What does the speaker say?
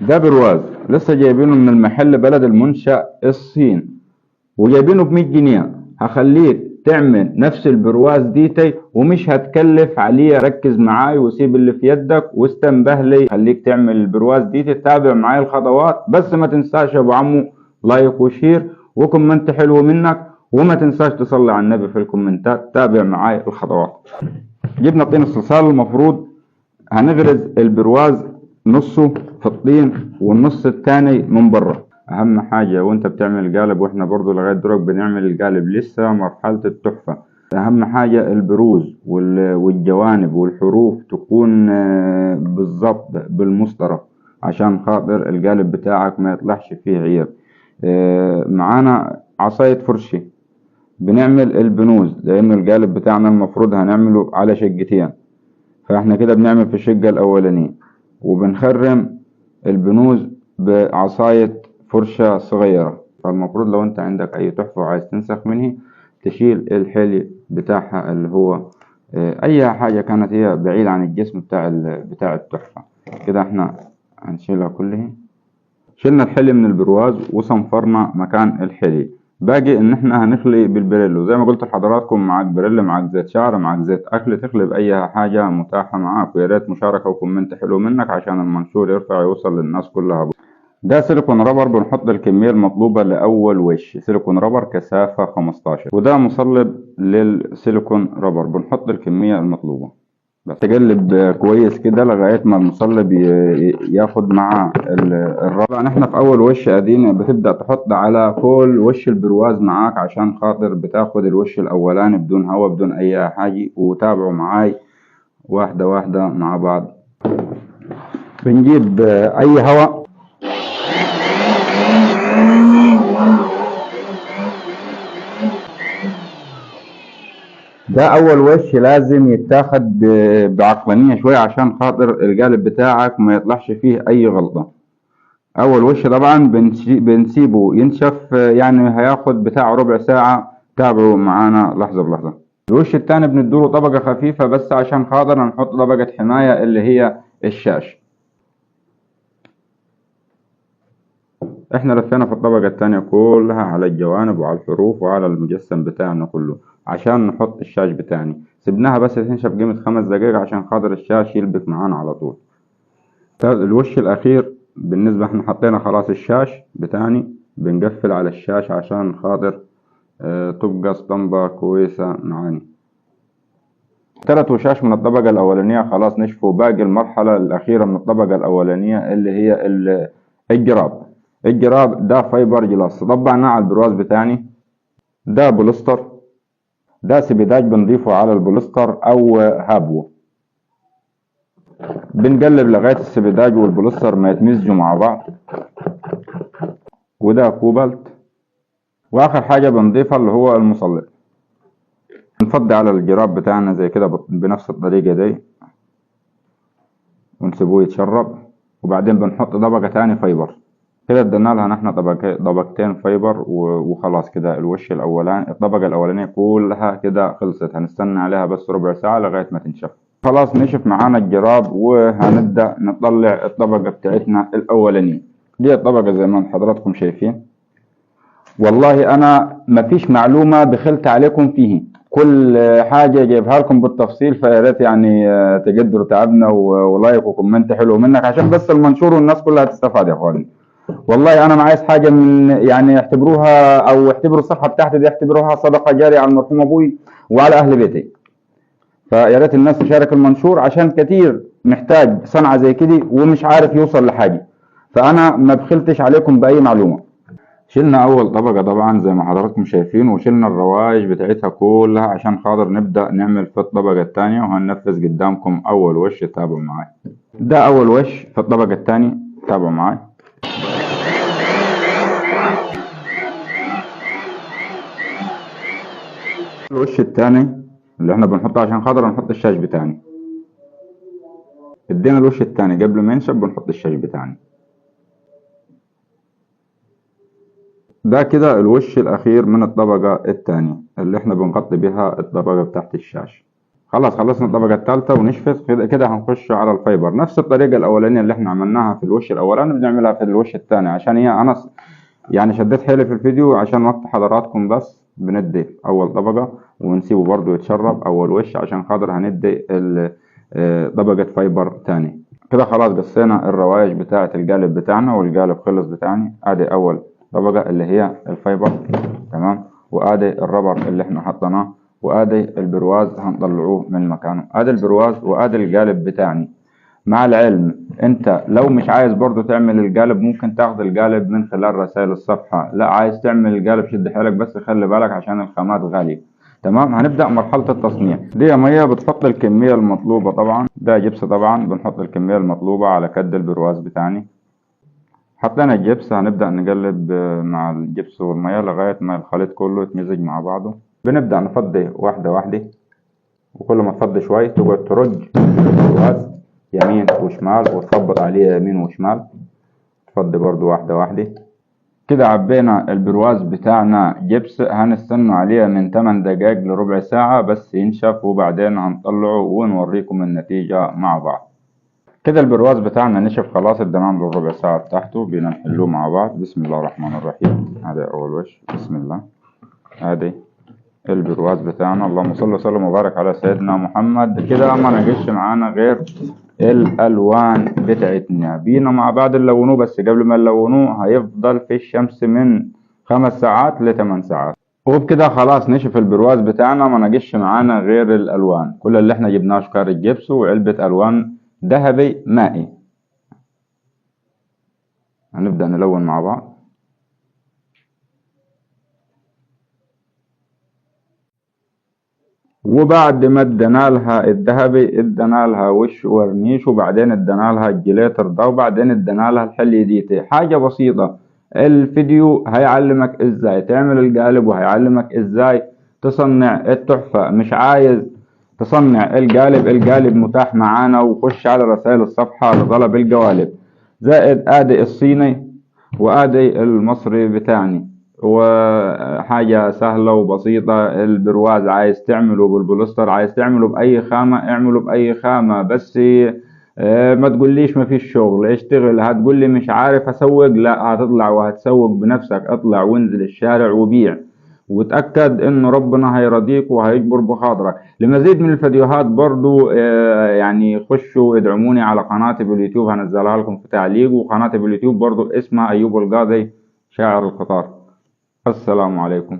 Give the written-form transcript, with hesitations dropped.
ده برواز لسه جايبينه من المحل بلد المنشأ الصين، وجايبينه ب100 جنيه. هخليك تعمل نفس البرواز ديتي ومش هتكلف عليه. ركز معاي وسيب اللي في يدك واستنبه لي. خليك تعمل البرواز ديتي، تتابع معاي الخطوات، بس ما تنساش يا ابو عمو لايك وشير وكومنت حلو منك، وما تنساش تصلي على النبي في الكومنتات. تابع معاي الخطوات. جبنا طين الصلصال. المفروض هنغرز البرواز نصه في الطين والنص التاني من بره. اهم حاجة وانت بتعمل القالب، واحنا برضو لغاية دلوقتي بنعمل القالب لسه مرحلة التحفة، اهم حاجة البروز والجوانب والحروف تكون بالظبط بالمسطرة، عشان خاطر القالب بتاعك ما يطلعش فيه عيب. معانا عصاية فرشة بنعمل البنوز، لان القالب بتاعنا المفروض هنعمله على شقتين، فاحنا كده بنعمل في الشقة الأولانية، وبنخرم البنوز بعصاية فرشة صغيرة. فالمفروض لو انت عندك اي تحفة وعايز تنسخ منه، تشيل الحلي بتاعها اللي هو اي حاجة كانت هي بعيدة عن الجسم بتاع التحفة. كده احنا هنشيلها كلها. شلنا الحلي من البرواز وصنفرنا مكان الحلي. باقي ان احنا هنخلي بالبريلو زي ما قلت لحضراتكم. معاك بريل، معاك زيت شعر، معاك زيت اكل، تخلي باي حاجه متاحه معاك. ويا ريت مشاركه وكومنت حلو منك عشان المنشور يرفع يوصل للناس كلها. ده سيليكون رابر. بنحط الكميه المطلوبه لاول وش. سيليكون رابر كثافه 15. وده مصلب للسيليكون رابر. بنحط الكميه المطلوبه بس تقلب كويس كده لغاية ما المصلب ياخد مع الرابع. احنا في اول وش ادينا بتبدأ تحط على كل وش البرواز معاك، عشان خاطر بتاخد الوش الاولاني بدون هوا بدون اي حاجة. وتابعوا معاي واحدة واحدة مع بعض. بنجيب اي هوا ده اول وش لازم يتاخد بعقلانية شوية، عشان خاطر القالب بتاعك ما يطلعش فيه اي غلطة. اول وش طبعا بنسيبه ينشف، يعني هياخد بتاع ربع ساعة. تابعوا معانا لحظة بلحظة. الوش التاني بنديله طبقة خفيفة بس عشان خاطر نحط طبقة حماية اللي هي الشاش. احنا لفينا في الطبقة التانية كلها على الجوانب وعلى الحروف وعلى المجسم بتاعنا كله عشان نحط الشاش بتاعنا. سيبناها بس تنشف قيمة 5 دقايق عشان خاطر الشاش يلبك معانا على طول. الوش الأخير بالنسبة احنا حطينا خلاص الشاش بتاعنا. بنقفل على الشاش عشان خاطر تبقى اسطمبة كويسة معانا. 3 وشاش من الطبقة الأولانية خلاص نشفوا. باقي المرحلة الأخيرة من الطبقة الأولانية اللي هي الجراب. الجراب ده فايبر جلاس طبعناه على البرواز بتاعنا. ده بوليستر. ده سبيداج بنضيفه على البوليستر أو هابو. بنقلب لغاية السبيداج والبوليستر ما يتمزجوا مع بعض. وده كوبالت. واخر حاجة بنضيفها اللي هو المصلب. بنفضي على الجراب بتاعنا زي كده بنفس الطريقة دي ونسيبوه يتشرب. وبعدين بنحط طبقة تاني فايبر. كده ادينا لها نحن طبقتين فايبر وخلاص. كده الوش الاولاني الطبقة الاولانية كلها كده خلصت. هنستنى عليها بس ربع ساعة لغاية ما تنشف. خلاص نشف معانا الجراب وهنبدأ نطلع الطبقة بتاعتنا الاولانية. دي الطبقة زي ما حضراتكم شايفين. والله انا مفيش معلومة بخلت عليكم فيه، كل حاجة جايبها لكم بالتفصيل. فيا ريت يعني تقدروا تعبنا ولايك وكومنت حلو منك عشان بس المنشور والناس كلها تستفاد يا اخواني. والله انا ما عايز حاجة من يعني اعتبروها او اعتبروا الصفحة بتاعتي دي اعتبروها صدقة جارية على المرحوم ابوي وعلى اهل بيتي. فيا ريت الناس تشارك المنشور عشان كتير محتاج صنعة زي كده ومش عارف يوصل لحاجة. فانا ما بخلتش عليكم باي معلومة. شلنا اول طبقة طبعا زي ما حضراتكم شايفين، وشلنا الروايج بتاعتها كلها عشان خاطر نبدأ نعمل في الطبقة التانية. وهننفذ قدامكم اول وش. تابعوا معاي. ده اول وش في الطبقة التانية. تابعوا معاي. الوش التاني اللي احنا بنحطه عشان خاطر نحط الشاش بتاعنا. ادينا الوش التاني قبل ما ينشف بنحط الشاش بتاعنا. ده كده الوش الاخير من الطبقة التانية اللي احنا بنغطي بها الطبقة بتاعت الشاش. خلاص خلصنا الطبقة الثالثة ونشفط كده كده. هنخش على الفايبر نفس الطريقة الأولانية اللي احنا عملناها في الوش الأولاني بنعملها في الوش الثاني، عشان هي أنا يعني شديت حيلي في الفيديو عشان وقت حضراتكم، بس بندي أول طبقة ونسيبه برضو يتشرب أول وش عشان خاطر هندي طبقة فايبر تاني. كده خلاص قصينا الروايش بتاعة القالب بتاعنا والقالب خلص بتاعنا. ادي أول طبقة اللي هي الفايبر، تمام، وادي الربر اللي احنا حطيناه، وادي البرواز هنطلعوه من مكانه. ادي البرواز وادي القالب بتاعنا. مع العلم انت لو مش عايز برضو تعمل القالب ممكن تاخد القالب من خلال رسائل الصفحة. لا عايز تعمل القالب شد حيلك، بس خلي بالك عشان الخامات غالية. تمام. هنبدأ مرحلة التصنيع. دي مية بتحط الكمية المطلوبة طبعا، ده جبس طبعا بنحط الكمية المطلوبة على كد البرواز بتاعنا. حطينا الجبس هنبدأ نقلب مع الجبس والمية لغاية ما الخليط كله يتمزج مع بعضه. بنبدأ نفضي واحدة واحدة، وكل ما تفضي شوي تقعد ترج البرواز يمين وشمال وتخبط عليه يمين وشمال. تفضي برضو واحدة واحدة. كده عبينا البرواز بتاعنا جبس، هنستنى عليه من 8 دقايق لربع ساعة بس ينشف، وبعدين هنطلعه ونوريكم النتيجة مع بعض. كده البرواز بتاعنا نشف خلاص، ادينا له الربع ساعة بتاعته. بينا نحلوه مع بعض. بسم الله الرحمن الرحيم. هذا أول وش، بسم الله. هذه البرواز بتاعنا. اللهم صل وسلم وبارك على سيدنا محمد. كده ما نجيش معانا غير الالوان بتاعتنا. بينا مع بعض نلونوه، بس قبل ما نلونوه هيفضل في الشمس من 5 ساعات ل8 ساعات. وبكده خلاص نشف البرواز بتاعنا، ما نجيش معانا غير الالوان. كل اللي احنا جبناه شكار الجبس وعلبة الوان ذهبي مائي. هنبدأ نلون مع بعض. وبعد ما ادينا لها الذهبي ادينا لها وش ورنيش، وبعدين ادينا لها الجليتر ده، وبعدين ادينا لها الحلي ديتي. حاجة بسيطة. الفيديو هيعلمك ازاي تعمل القالب وهيعلمك ازاي تصنع التحفة. مش عايز تصنع القالب متاح معانا، وخش على رسائل الصفحة لطلب القوالب. زائد ادي الصيني وادي المصري بتاعنا، وحاجة سهلة وبسيطة. البرواز عايز تعمله بالبوليستر، عايز تعمله بأي خامة اعمله بأي خامة، بس ما تقوليش ما فيش شغل. اشتغل. هتقولي مش عارف اسوق، لا هتطلع وهتسوق بنفسك. اطلع وانزل الشارع وبيع، وتأكد ان ربنا هيرضيك وهيجبر بخاطرك. لمزيد من الفيديوهات برضو يعني خشوا ادعموني على قناتي باليوتيوب، هنزلها لكم في تعليق. وقناتي باليوتيوب برضو اسمها ايوب القاضي شاعر القطار. السلام عليكم.